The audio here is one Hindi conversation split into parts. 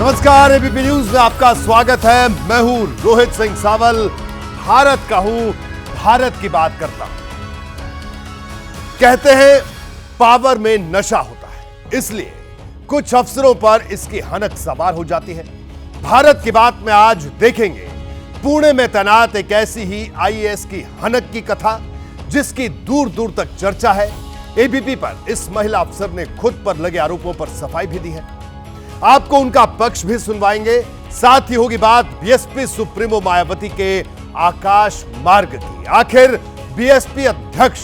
नमस्कार, एबीपी न्यूज में आपका स्वागत है। मैं हूं रोहित सिंह सावल। भारत का हूं, भारत की बात करता हूं। कहते हैं पावर में नशा होता है, इसलिए कुछ अफसरों पर इसकी हनक सवार हो जाती है। भारत की बात में आज देखेंगे पुणे में तैनात एक ऐसी ही आईएएस की हनक की कथा, जिसकी दूर दूर तक चर्चा है। एबीपी पर इस महिला अफसर ने खुद पर लगे आरोपों पर सफाई भी दी है। आपको उनका पक्ष भी सुनवाएंगे। साथ ही होगी बात बीएसपी सुप्रीमो मायावती के आकाश मार्ग की। आखिर बीएसपी अध्यक्ष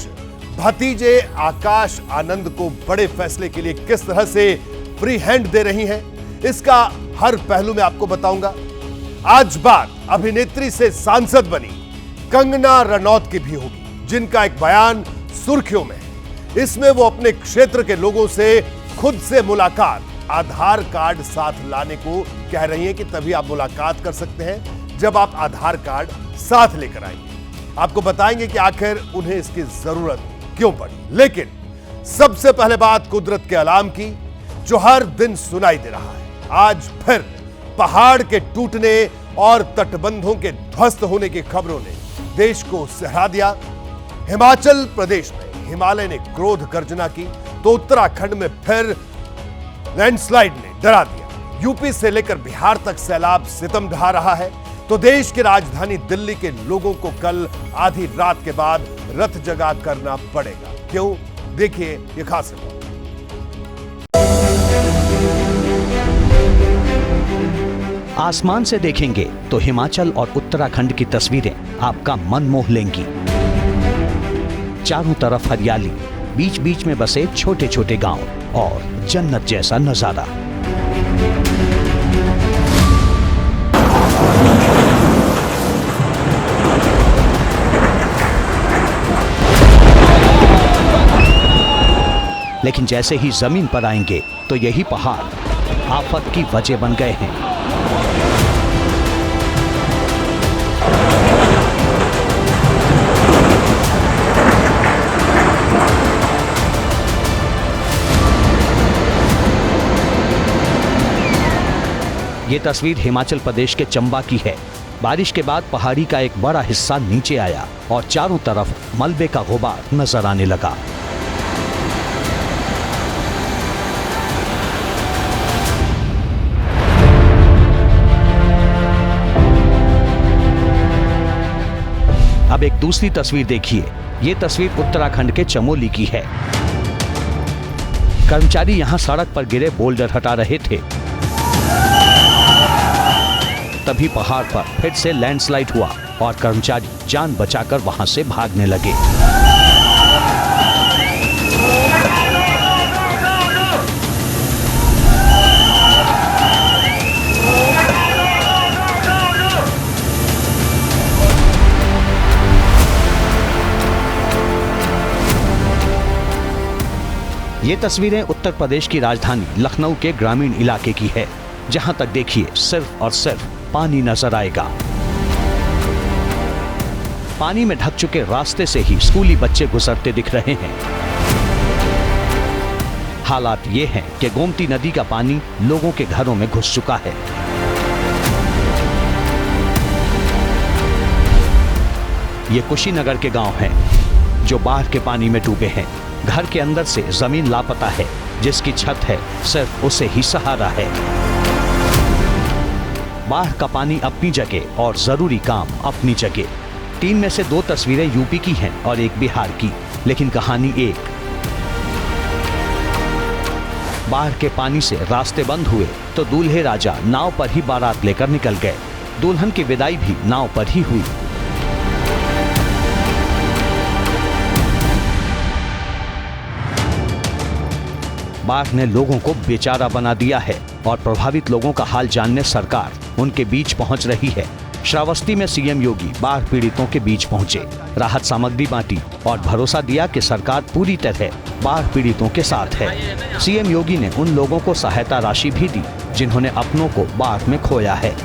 भतीजे आकाश आनंद को बड़े फैसले के लिए किस तरह से फ्री हैंड दे रही हैं, इसका हर पहलू में आपको बताऊंगा। आज बात अभिनेत्री से सांसद बनी कंगना रनौत की भी होगी, जिनका एक बयान सुर्खियों में है। इसमें वो अपने क्षेत्र के लोगों से खुद से मुलाकात, आधार कार्ड साथ लाने को कह रही हैं कि तभी आप मुलाकात कर सकते हैं जब आप आधार कार्ड साथ लेकर आएंगे। आपको बताएंगे कि आखिर उन्हें इसकी जरूरत क्यों पड़ी। लेकिन सबसे पहले बात कुदरत के अलार्म की, जो हर दिन सुनाई दे रहा है। आज फिर पहाड़ के टूटने और तटबंधों के ध्वस्त होने की खबरों ने देश को सहरा दिया। हिमाचल प्रदेश में हिमालय ने क्रोध गर्जना की, तो उत्तराखंड में फिर लैंडस्लाइड ने डरा दिया। यूपी से लेकर बिहार तक सैलाब सितम ढा रहा है, तो देश की राजधानी दिल्ली के लोगों को कल आधी रात के बाद रथ जगा करना पड़ेगा। क्यों? देखिए ये खास रिपोर्ट। आसमान से देखेंगे तो हिमाचल और उत्तराखंड की तस्वीरें आपका मन मोह लेंगी। चारों तरफ हरियाली, बीच बीच में बसे छोटे छोटे गांव और जन्नत जैसा नजारा। लेकिन जैसे ही जमीन पर आएंगे तो यही पहाड़ आफत की वजह बन गए हैं। ये तस्वीर हिमाचल प्रदेश के चंबा की है। बारिश के बाद पहाड़ी का एक बड़ा हिस्सा नीचे आया और चारों तरफ मलबे का गुबार नजर आने लगा। अब एक दूसरी तस्वीर देखिए। ये तस्वीर उत्तराखंड के चमोली की है। कर्मचारी यहां सड़क पर गिरे बोल्डर हटा रहे थे, तभी पहाड़ पर फिर से लैंडस्लाइड हुआ और कर्मचारी जान बचाकर वहां से भागने लगे। ये तस्वीरें उत्तर प्रदेश की राजधानी लखनऊ के ग्रामीण इलाके की है। जहां तक देखिए सिर्फ और सिर्फ पानी नजर आएगा। पानी में ढक चुके रास्ते से ही स्कूली बच्चे गुजरते दिख रहे हैं। हालात ये हैं कि गोमती नदी का पानी लोगों के घरों में घुस चुका है। ये कुशीनगर के गांव हैं जो बाढ़ के पानी में डूबे हैं। घर के अंदर से जमीन लापता है, जिसकी छत है सिर्फ उसे ही सहारा है। बाढ़ का पानी अपनी जगह और जरूरी काम अपनी जगह। 3 में से 2 तस्वीरें यूपी की हैं और एक बिहार की, लेकिन कहानी एक। बाढ़ के पानी से रास्ते बंद हुए तो दूल्हे राजा नाव पर ही बारात लेकर निकल गए। दुल्हन की विदाई भी नाव पर ही हुई। बाढ़ ने लोगों को बेचारा बना दिया है और प्रभावित लोगों का हाल जानने सरकार उनके बीच पहुंच रही है। श्रावस्ती में सीएम योगी बाढ़ पीड़ितों के बीच पहुंचे, राहत सामग्री बांटी और भरोसा दिया कि सरकार पूरी तरह बाढ़ पीड़ितों के साथ है। सीएम योगी ने उन लोगों को सहायता राशि भी दी जिन्होंने अपनों को बाढ़ में खोया है।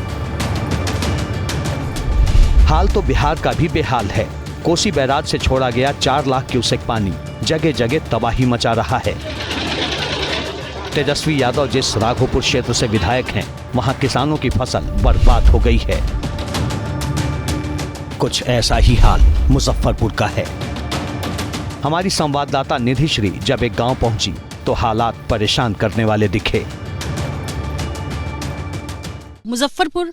हाल तो बिहार का भी बेहाल है। कोसी बैराज से छोड़ा गया 4 लाख क्यूसेक पानी जगह जगह तबाही मचा रहा है। तेजस्वी यादव जिस राघोपुर क्षेत्र से विधायक हैं, वहां किसानों की फसल बर्बाद हो गई है। कुछ ऐसा ही हाल मुजफ्फरपुर का है। हमारी संवाददाता निधि श्री जब एक गांव पहुंची तो हालात परेशान करने वाले दिखे। मुजफ्फरपुर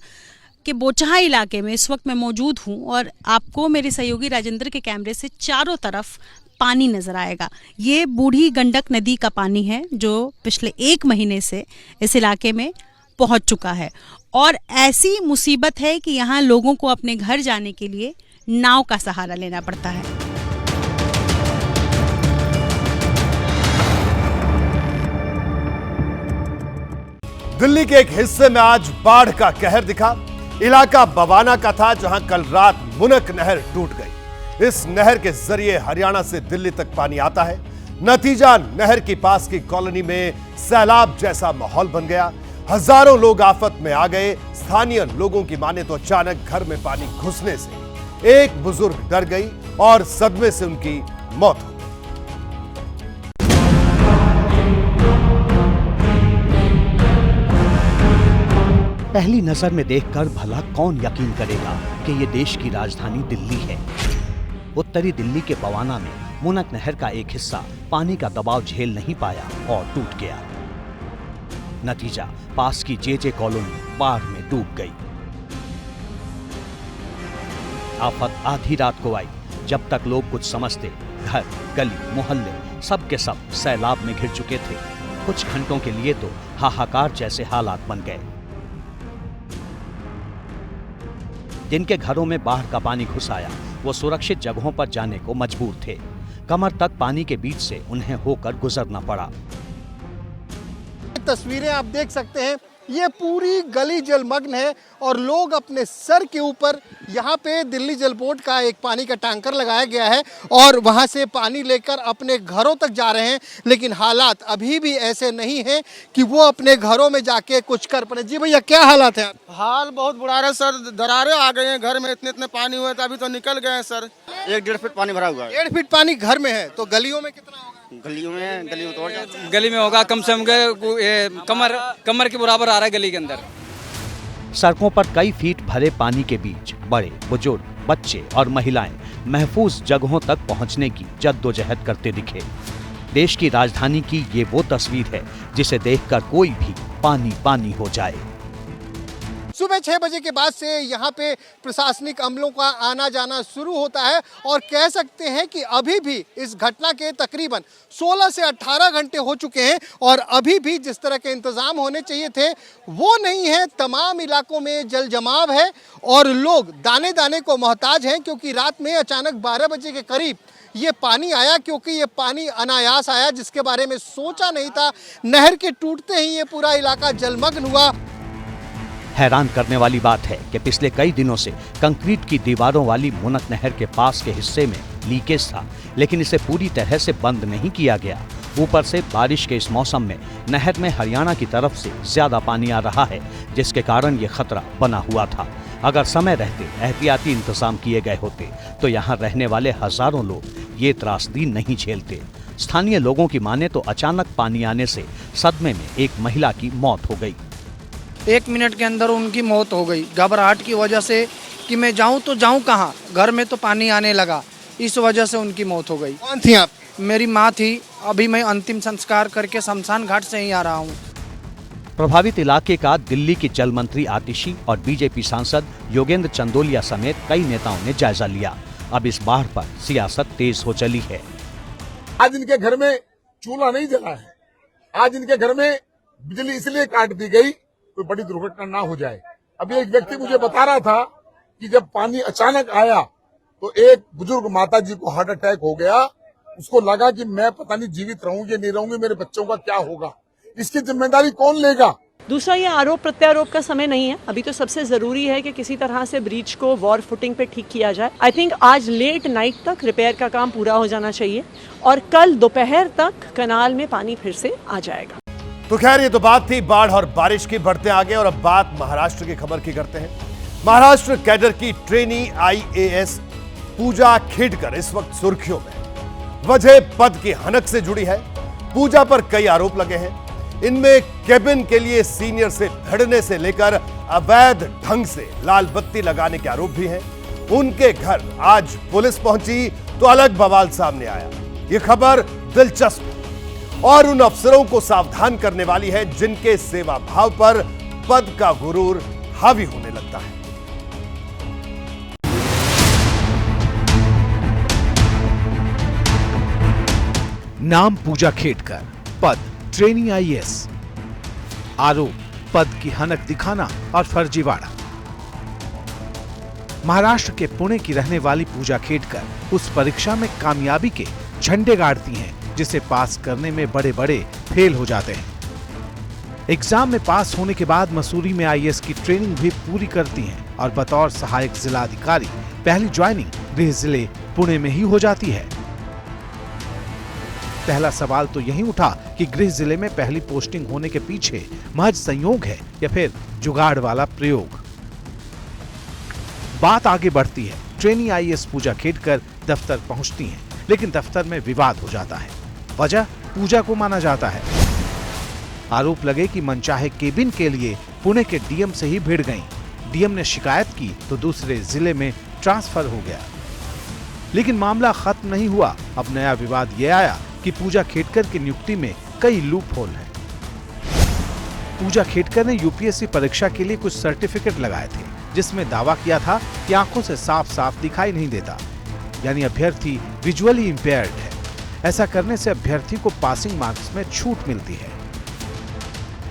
के बोचहा इलाके में इस वक्त मैं मौजूद हूं और आपको मेरे सहयोगी राजेंद्र के कैमरे से चारों तरफ पानी नजर आएगा। ये बूढ़ी गंडक नदी का पानी है जो पिछले 1 महीने से इस इलाके में पहुंच चुका है और ऐसी मुसीबत है कि यहाँ लोगों को अपने घर जाने के लिए नाव का सहारा लेना पड़ता है। दिल्ली के एक हिस्से में आज बाढ़ का कहर दिखा। इलाका बवाना का था जहां कल रात मुनक नहर टूट गई। इस नहर के जरिए हरियाणा से दिल्ली तक पानी आता है। नतीजा, नहर के पास की कॉलोनी में सैलाब जैसा माहौल बन गया। हजारों लोग आफत में आ गए। स्थानीय लोगों की माने तो अचानक घर में पानी घुसने से एक बुजुर्ग डर गई और सदमे से उनकी मौत हो गई। पहली नजर में देखकर भला कौन यकीन करेगा कि ये देश की राजधानी दिल्ली है। उत्तरी दिल्ली के बवाना में मुनक नहर का एक हिस्सा पानी का दबाव झेल नहीं पाया और टूट गया। नतीजा, पास की जे कॉलोनी बाढ़ में डूब गई। आफत आधी रात को आई। जब तक लोग कुछ समझते, घर, गली, मोहल्ले सब के सब सैलाब में घिर चुके थे। कुछ घंटों के लिए तो हाहाकार जैसे हालात बन गए। जिनके घरों में बाढ़ का पानी घुस आया वो सुरक्षित जगहों पर जाने को मजबूर थे। कमर तक पानी के बीच से उन्हें होकर गुजरना पड़ा। तस्वीरें आप देख सकते हैं, ये पूरी गली जलमग्न है और लोग अपने सर के ऊपर यहाँ पे दिल्ली जल बोर्ड का एक पानी का टैंकर लगाया गया है और वहाँ से पानी लेकर अपने घरों तक जा रहे हैं। लेकिन हालात अभी भी ऐसे नहीं हैं कि वो अपने घरों में जाके कुछ कर पाए। जी भैया, क्या हालात है? हाल बहुत बुरा है सर, दरारें आ गए हैं घर में। इतने पानी हुए थे, अभी तो निकल गए हैं सर। 1-1.5 फीट पानी भरा हुआ है। 1.5 फीट पानी घर में है तो गलियों में कितना होगा? गलियों में तो और जाता है। गली में होगा कम से कम कमर के बराबर आ रहा है गली के अंदर। सड़कों पर कई फीट भरे पानी के बीच बड़े, बुजुर्ग, बच्चे और महिलाएं महफूज जगहों तक पहुंचने की जद्दोजहद करते दिखे। देश की राजधानी की ये वो तस्वीर है जिसे देखकर कोई भी पानी पानी हो जाए। सुबह 6 बजे के बाद से यहाँ पे प्रशासनिक अमलों का आना जाना शुरू होता है और कह सकते हैं कि अभी भी इस घटना के तकरीबन 16 से 18 घंटे हो चुके हैं और अभी भी जिस तरह के इंतजाम होने चाहिए थे वो नहीं है। तमाम इलाकों में जल जमाव है और लोग दाने दाने को मोहताज हैं क्योंकि रात में अचानक 12 बजे के करीब ये पानी आया, क्योंकि ये पानी अनायास आया जिसके बारे में सोचा नहीं था। नहर के टूटते ही ये पूरा इलाका जलमग्न हुआ। हैरान करने वाली बात है कि पिछले कई दिनों से कंक्रीट की दीवारों वाली मुनक नहर के पास के हिस्से में लीकेज था, लेकिन इसे पूरी तरह से बंद नहीं किया गया। ऊपर से बारिश के इस मौसम में नहर में हरियाणा की तरफ से ज्यादा पानी आ रहा है, जिसके कारण ये खतरा बना हुआ था। अगर समय रहते एहतियाती इंतजाम किए गए होते तो यहाँ रहने वाले हजारों लोग ये त्रासदी नहीं झेलते। स्थानीय लोगों की माने तो अचानक पानी आने से सदमे में एक महिला की मौत हो गई। 1 मिनट के अंदर उनकी मौत हो गई। घबराहट की वजह से कि मैं जाऊं तो जाऊं कहां, घर में तो पानी आने लगा, इस वजह से उनकी मौत हो गई। कौन थी आप? मेरी माँ थी। अभी मैं अंतिम संस्कार करके शमशान घाट से ही आ रहा हूँ। प्रभावित इलाके का दिल्ली की जल मंत्री आतिशी और बीजेपी सांसद योगेंद्र चंदोलिया समेत कई नेताओं ने जायजा लिया। अब इस बाढ़ पर सियासत तेज हो चली है। आज इनके घर में चूल्हा नहीं जला है, आज इनके घर में बिजली इसलिए काट दी गई कोई बड़ी दुर्घटना ना हो जाए। अभी एक व्यक्ति मुझे बता रहा था कि जब पानी अचानक आया तो एक बुजुर्ग माता जी को हार्ट अटैक हो गया। उसको लगा कि मैं पता नहीं जीवित रहूंगी नहीं रहूंगी, मेरे बच्चों का क्या होगा, इसकी जिम्मेदारी कौन लेगा? दूसरा, ये आरोप प्रत्यारोप का समय नहीं है। अभी तो सबसे जरूरी है कि किसी तरह से ब्रीच को वॉर फुटिंग पे ठीक किया जाए। आई थिंक आज लेट नाइट तक रिपेयर का काम पूरा हो जाना चाहिए और कल दोपहर तक कनाल में पानी फिर से आ जाएगा। तो खैर, ये तो बात थी बाढ़ और बारिश की। बढ़ते आगे और अब बात महाराष्ट्र की खबर की करते हैं। महाराष्ट्र कैडर की ट्रेनी IAS पूजा खेडकर इस वक्त सुर्खियों में। वजह पद की हनक से जुड़ी है। पूजा पर कई आरोप लगे हैं। इनमें केबिन के लिए सीनियर से भिड़ने से लेकर अवैध ढंग से लाल बत्ती लगाने के आरोप भी हैं। उनके घर आज पुलिस पहुंची तो अलग बवाल सामने आया। यह खबर दिलचस्प और उन अफसरों को सावधान करने वाली है जिनके सेवा भाव पर पद का गुरूर हावी होने लगता है। नाम पूजा खेडकर, पद ट्रेनी आईएएस, आरोप पद की हनक दिखाना और फर्जीवाड़ा। महाराष्ट्र के पुणे की रहने वाली पूजा खेडकर उस परीक्षा में कामयाबी के झंडे गाड़ती हैं जिसे पास करने में बड़े बड़े फेल हो जाते हैं। एग्जाम में पास होने के बाद मसूरी में आईएएस की ट्रेनिंग भी पूरी करती हैं और बतौर सहायक जिलाधिकारी पहली ज्वाइनिंग गृह जिले पुणे में ही हो जाती है। पहला सवाल तो यही उठा कि गृह जिले में पहली पोस्टिंग होने के पीछे महज संयोग है या फिर जुगाड़ वाला प्रयोग। बात आगे बढ़ती है। ट्रेनी आईएएस पूजा खेडकर दफ्तर पहुंचती हैं, लेकिन दफ्तर में विवाद हो जाता है। वजह पूजा को माना जाता है। आरोप लगे कि मनचाहे केबिन के लिए पुणे के डीएम से ही भिड़ गईं। डीएम ने शिकायत की तो दूसरे जिले में ट्रांसफर हो गया। लेकिन मामला खत्म नहीं हुआ। अब नया विवाद यह आया कि पूजा खेडकर की नियुक्ति में कई लूप होल हैं। पूजा खेडकर ने यूपीएससी परीक्षा के लिए कुछ सर्टिफिकेट लगाए थे जिसमें दावा किया था कि आंखों से साफ साफ दिखाई नहीं देता, यानी अभ्यर्थी विजुअली इंपेयर्ड है। ऐसा करने से अभ्यर्थी को पासिंग मार्क्स में छूट मिलती है।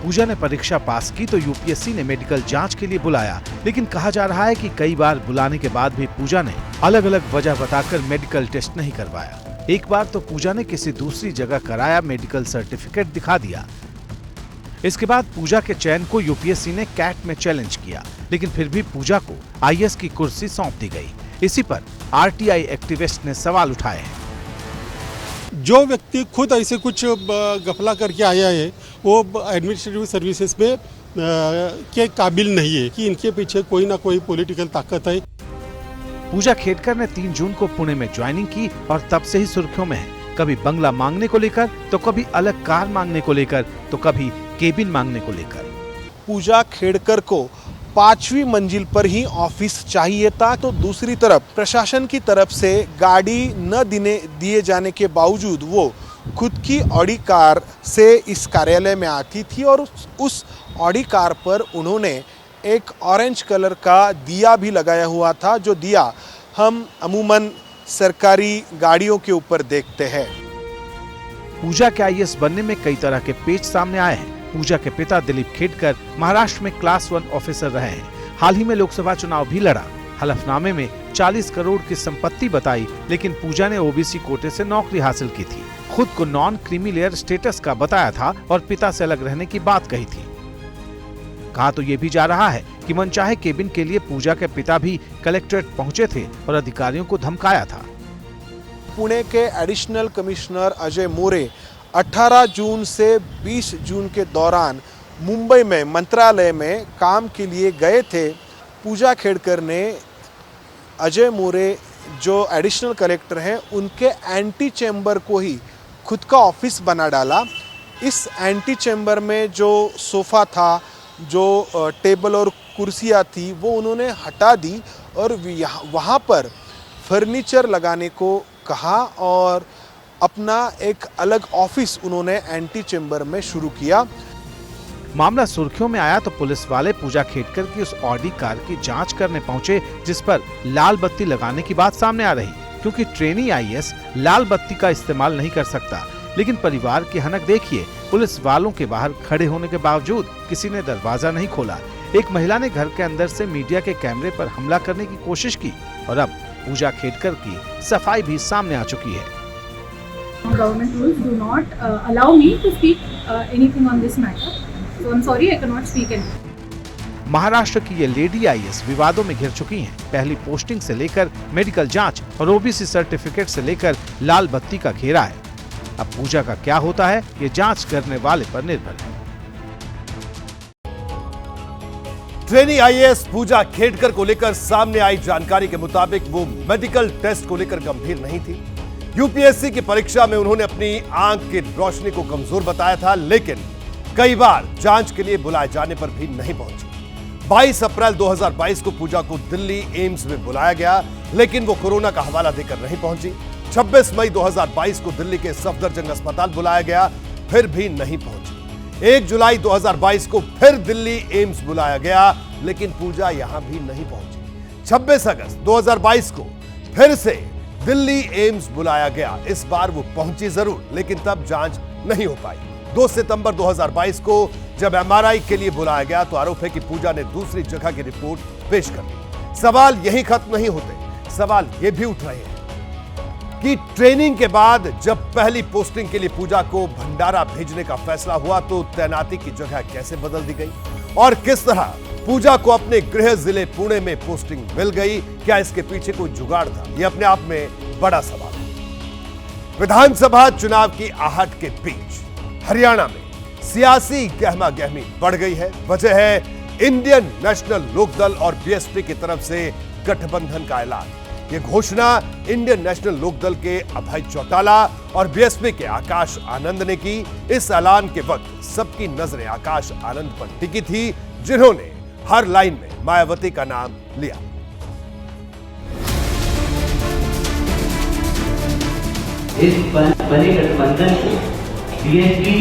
पूजा ने परीक्षा पास की तो यूपीएससी ने मेडिकल जांच के लिए बुलाया, लेकिन कहा जा रहा है कि कई बार बुलाने के बाद भी पूजा ने अलग अलग वजह बताकर मेडिकल टेस्ट नहीं करवाया। एक बार तो पूजा ने किसी दूसरी जगह कराया, मेडिकल सर्टिफिकेट दिखा दिया। इसके बाद पूजा के चयन को यूपीएससी ने कैट में चैलेंज किया, लेकिन फिर भी पूजा को आईएएस की कुर्सी सौंप दी गई। इसी पर आरटीआई एक्टिविस्ट ने सवाल उठाए हैं। जो व्यक्ति खुद ऐसे कुछ गफला करके आया है वो एडमिनिस्ट्रेटिव सर्विसेज में के काबिल नहीं है कि इनके पीछे कोई ना कोई पॉलिटिकल ताकत है। पूजा खेडकर ने 3 जून को पुणे में ज्वाइनिंग की और तब से ही सुर्खियों में है। कभी बंगला मांगने को लेकर, तो कभी अलग कार मांगने को लेकर, तो कभी केबिन मांगने को लेकर। पूजा खेडकर को 5वीं मंजिल पर ही ऑफिस चाहिए था, तो दूसरी तरफ प्रशासन की तरफ से गाड़ी न दिए जाने के बावजूद वो खुद की ऑडी कार से इस कार्यालय में आती थी और उस ऑडी कार पर उन्होंने एक ऑरेंज कलर का दिया भी लगाया हुआ था, जो दिया हम अमूमन सरकारी गाड़ियों के ऊपर देखते हैं। पूजा के आईएएस बनने में कई तरह के पेच सामने आए हैं। पूजा के पिता दिलीप खेडकर महाराष्ट्र में क्लास 1 ऑफिसर रहे हैं। हाल ही में लोकसभा चुनाव भी लड़ा। हलफनामे में 40 करोड़ की संपत्ति बताई, लेकिन पूजा ने ओबीसी कोटे से नौकरी हासिल की थी। खुद को नॉन क्रीमी लेयर स्टेटस का बताया था और पिता से अलग रहने की बात कही थी। कहा तो ये भी जा रहा है कि मनचाहे केबिन के लिए पूजा के पिता भी कलेक्ट्रेट पहुंचे थे और अधिकारियों को धमकाया था। पुणे के एडिशनल कमिश्नर अजय मोरे 18 जून से 20 जून के दौरान मुंबई में मंत्रालय में काम के लिए गए थे। पूजा खेडकर ने अजय मोरे जो एडिशनल कलेक्टर हैं उनके एंटी चैम्बर को ही खुद का ऑफिस बना डाला। इस एंटी चैम्बर में जो सोफ़ा था, जो टेबल और कुर्सियाँ थी, वो उन्होंने हटा दी और वहाँ पर फर्नीचर लगाने को कहा और अपना एक अलग ऑफिस उन्होंने एंटी चैम्बर में शुरू किया। मामला सुर्खियों में आया तो पुलिस वाले पूजा खेडकर की उस ऑडी कार की जांच करने पहुंचे जिस पर लाल बत्ती लगाने की बात सामने आ रही, क्योंकि ट्रेनी आईएएस लाल बत्ती का इस्तेमाल नहीं कर सकता। लेकिन परिवार की हनक देखिए, पुलिस वालों के बाहर खड़े होने के बावजूद किसी ने दरवाजा नहीं खोला। एक महिला ने घर के अंदर से मीडिया के कैमरे पर हमला करने की कोशिश की और अब पूजा खेडकर की सफाई भी सामने आ चुकी है। Government rules do not allow me to speak anything on this matter. So I'm sorry, I cannot speak anything. Maharashtra की ये लेडी आईएएस विवादों में घिर चुकी हैं। पहली पोस्टिंग से लेकर मेडिकल जांच और ओबीसी सर्टिफिकेट से लेकर लाल बत्ती का घेरा है। अब पूजा का क्या होता है, ये जांच करने वाले पर निर्भर है। ट्रेनी आईएएस पूजा खेडकर को लेकर सामने आई जानकारी के मुताबिक वो मेडिकल टेस्ट को लेकर गंभीर नहीं थी। यूपीएससी की परीक्षा में उन्होंने अपनी आंख की रोशनी को कमजोर बताया था, लेकिन कई बार जांच के लिए बुलाए जाने पर भी नहीं पहुंची। 22 अप्रैल 2022 को पूजा को दिल्ली एम्स में बुलाया गया, लेकिन वो कोरोना का हवाला देकर नहीं पहुंची। 26 मई 2022 को दिल्ली के सफदरजंग अस्पताल बुलाया गया, फिर भी नहीं पहुंची। 1 जुलाई 2022 को फिर दिल्ली एम्स बुलाया गया, लेकिन पूजा यहां भी नहीं पहुंची। 26 अगस्त 2022 को फिर से दिल्ली एम्स बुलाया गया। इस बार वो पहुंची जरूर, लेकिन तब जांच नहीं हो पाई। 2 सितंबर 2022 को जब एमआरआई के लिए बुलाया गया तो आरोप है कि पूजा ने दूसरी जगह की रिपोर्ट पेश कर दी। सवाल यही खत्म नहीं होते, सवाल ये भी उठ रहे हैं कि ट्रेनिंग के बाद जब पहली पोस्टिंग के लिए पूजा को भंडारा भेजने का फैसला हुआ तो तैनाती की जगह कैसे बदल दी गई और किस तरह पूजा को अपने गृह जिले पुणे में पोस्टिंग मिल गई। क्या इसके पीछे कोई जुगाड़ था? यह अपने आप में बड़ा सवाल है। विधानसभा चुनाव की आहट के बीच हरियाणा में सियासी गहमा गहमी बढ़ गई है। वजह है इंडियन नेशनल लोकदल और बीएसपी की तरफ से गठबंधन का ऐलान। यह घोषणा इंडियन नेशनल लोकदल के अभय चौटाला और बीएसपी के आकाश आनंद ने की। इस ऐलान के वक्त सबकी नजरें आकाश आनंद पर टिकी थी, जिन्होंने हर लाइन में मायावती का नाम लिया। इस बने गठबंधन को बीएसपी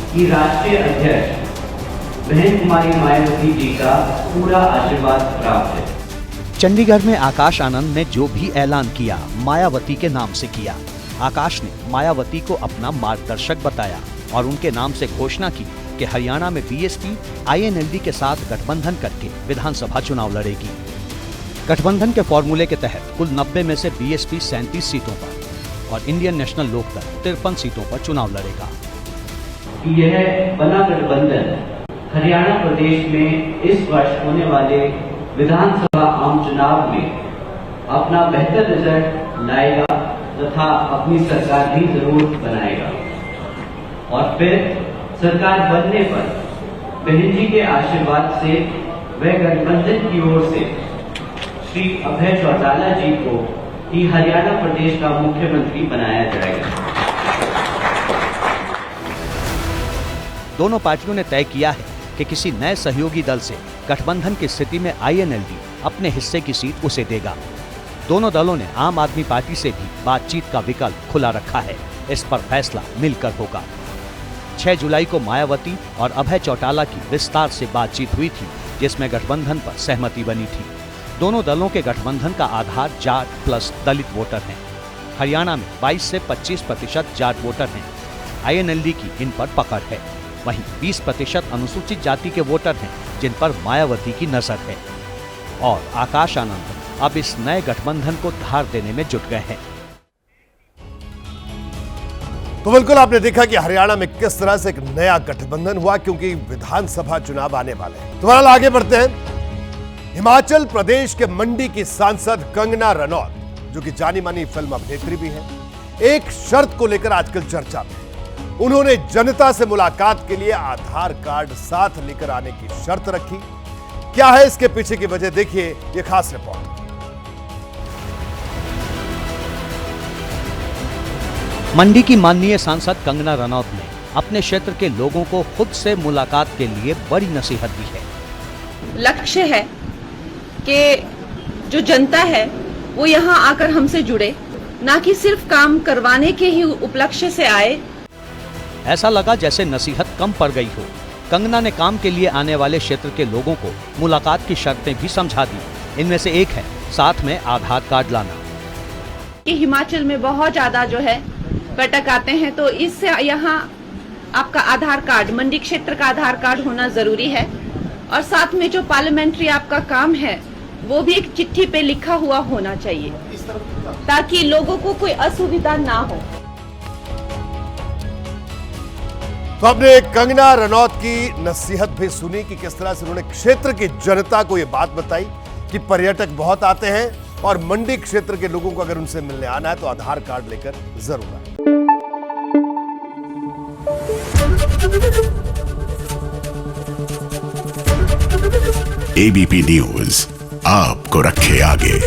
की राष्ट्रीय अध्यक्ष बहन कुमारी मायावती जी का पूरा आशीर्वाद प्राप्त है। चंडीगढ़ में आकाश आनंद ने जो भी ऐलान किया मायावती के नाम से किया। आकाश ने मायावती को अपना मार्गदर्शक बताया और उनके नाम से घोषणा की कि हरियाणा में बीएसपी आईएनएलडी के साथ गठबंधन करके विधानसभा चुनाव लड़ेगी। गठबंधन के फॉर्मूले के तहत कुल 90 में से बीएसपी 37 सीटों पर और इंडियन नेशनल लोकदल 53 सीटों पर चुनाव लड़ेगा। यह बना गठबंधन हरियाणा प्रदेश में इस वर्ष होने वाले विधानसभा आम चुनाव में अपना बेहतर रिजल्ट लाएगा तथा अपनी सरकार भी जरूर बनाएगा और फिर सरकार बनने पर बहन जी के आशीर्वाद से वह गठबंधन की ओर से श्री अभय चौटाला जी को ही हरियाणा प्रदेश का मुख्यमंत्री बनाया जाएगा। दोनों पार्टियों ने तय किया है कि किसी नए सहयोगी दल से गठबंधन की स्थिति में आईएनएलडी अपने हिस्से की सीट उसे देगा। दोनों दलों ने आम आदमी पार्टी से भी बातचीत का विकल्प खुला रखा है। इस पर फैसला मिलकर होगा। 6 जुलाई को मायावती और अभय चौटाला की विस्तार से बातचीत हुई थी, जिसमें गठबंधन पर सहमति बनी थी। दोनों दलों के गठबंधन का आधार जाट प्लस दलित वोटर हैं। हरियाणा में 22 से 25% जाट वोटर हैं। आईएनएलडी की इन पर पकड़ है। वहीं 20% अनुसूचित जाति के वोटर हैं, जिन पर मायावती की नजर है। और आकाश आनंद अब इस नए गठबंधन को धार देने में जुट गए हैं। तो बिल्कुल आपने देखा कि हरियाणा में किस तरह से एक नया गठबंधन हुआ, क्योंकि विधानसभा चुनाव आने वाले हैं। तो बहरहाल आगे बढ़ते हैं। हिमाचल प्रदेश के मंडी की सांसद कंगना रनौत, जो कि जानी मानी फिल्म अभिनेत्री भी है, एक शर्त को लेकर आजकल चर्चा में। उन्होंने जनता से मुलाकात के लिए आधार कार्ड साथ लेकर आने की शर्त रखी। क्या है इसके पीछे की वजह, देखिए ये खास रिपोर्ट। मंडी की माननीय सांसद कंगना रनौत ने अपने क्षेत्र के लोगों को खुद से मुलाकात के लिए बड़ी नसीहत दी है। लक्ष्य है कि जो जनता है वो यहाँ आकर हमसे जुड़े, ना कि सिर्फ काम करवाने के ही उपलक्ष्य से आए। ऐसा लगा जैसे नसीहत कम पड़ गई हो। कंगना ने काम के लिए आने वाले क्षेत्र के लोगों को मुलाकात की शर्तें भी समझा दी। इनमें से एक है साथ में आधार कार्ड लाना। हिमाचल में बहुत ज्यादा जो है पर्यटक आते हैं, तो इससे यहाँ आपका आधार कार्ड, मंडी क्षेत्र का आधार कार्ड होना जरूरी है। और साथ में जो पार्लियामेंट्री आपका काम है वो भी एक चिट्ठी पे लिखा हुआ होना चाहिए, ताकि लोगों को कोई असुविधा ना हो। तो आपने कंगना रनौत की नसीहत भी सुनी कि किस तरह से उन्होंने क्षेत्र की जनता को यह बात बताई कि पर्यटक बहुत आते हैं और मंडी क्षेत्र के लोगों को अगर उनसे मिलने आना है तो आधार कार्ड लेकर जरूर आए। एबीपी न्यूज आपको रखे आगे।